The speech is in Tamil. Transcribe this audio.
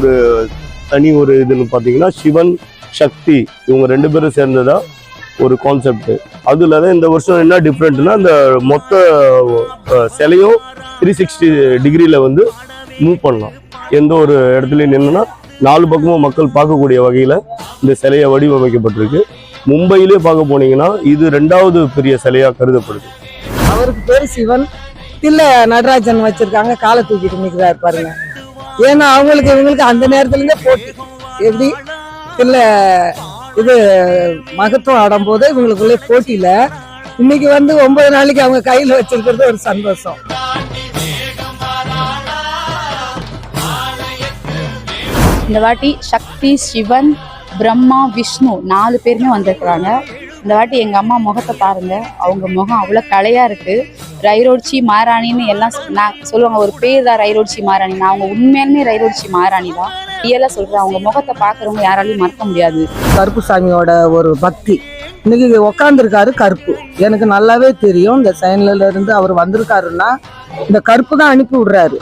ஒரு தனி ஒரு இதுன்னு பார்த்தீங்கன்னா சிவன் சக்தி இவங்க 2 பேரும் சேர்ந்ததா ஒரு கான்செப்ட். அதுல தான் இந்த வருஷம் என்ன டிஃப்ரெண்ட்னா அந்த மொத்த சிலையும் 360 டிகிரியில வந்து மூவ் பண்ணலாம். எந்த ஒரு இடத்துலையும் நின்றுனா 4 பக்கமும் மக்கள் பார்க்கக்கூடிய வகையில இந்த சிலையை வடிவமைக்கப்பட்டிருக்கு. மும்பையிலே பார்க்க போனீங்கன்னா இது 2வது பெரிய சிலையா கருதப்படுது. அவருக்கு பேரு சிவன், தில்ல நடராஜன் வச்சிருக்காங்க, காலை தூக்கிட்டு நிற்கிறாரு பாருங்க. ஏன்னா இவங்களுக்கு அந்த நேரத்துல இருந்தே போட்டி எப்படி தில்ல இது மகத்துவம் ஆடும்போது இவங்களுக்குள்ளே போட்டியில இன்னைக்கு வந்து 9 நாளைக்கு அவங்க கையில வச்சிருக்கிறது ஒரு சந்தோஷம். இந்த வாட்டி சக்தி, சிவன், பிரம்மா, விஷ்ணு 4 பேருமே வந்திருக்கிறாங்க. இந்த வாட்டி எங்கள் அம்மா முகத்தை பாருங்க, அவங்க முகம் அவ்வளோ கலையாக இருக்குது. ரைரோட்சி மாராணின்னு எல்லாம் நான் சொல்லுவாங்க, ஒரு பேர் தான் ரைரோட்சி மாராணி. நான் அவங்க உண்மையாலுமே ரைரோட்சி மாராணி தான் ரியலாக சொல்கிறேன். அவங்க முகத்தை பார்க்குறவங்க யாராலையும் மறக்க முடியாது. கருப்பு சாமியோட ஒரு பக்தி இன்னைக்கு உக்காந்துருக்காரு. கருப்பு எனக்கு நல்லாவே தெரியும். இந்த சைன்ல இருந்து அவர் வந்திருக்காருன்னா இந்த கருப்பு தான் அனுப்பி விடுறாரு.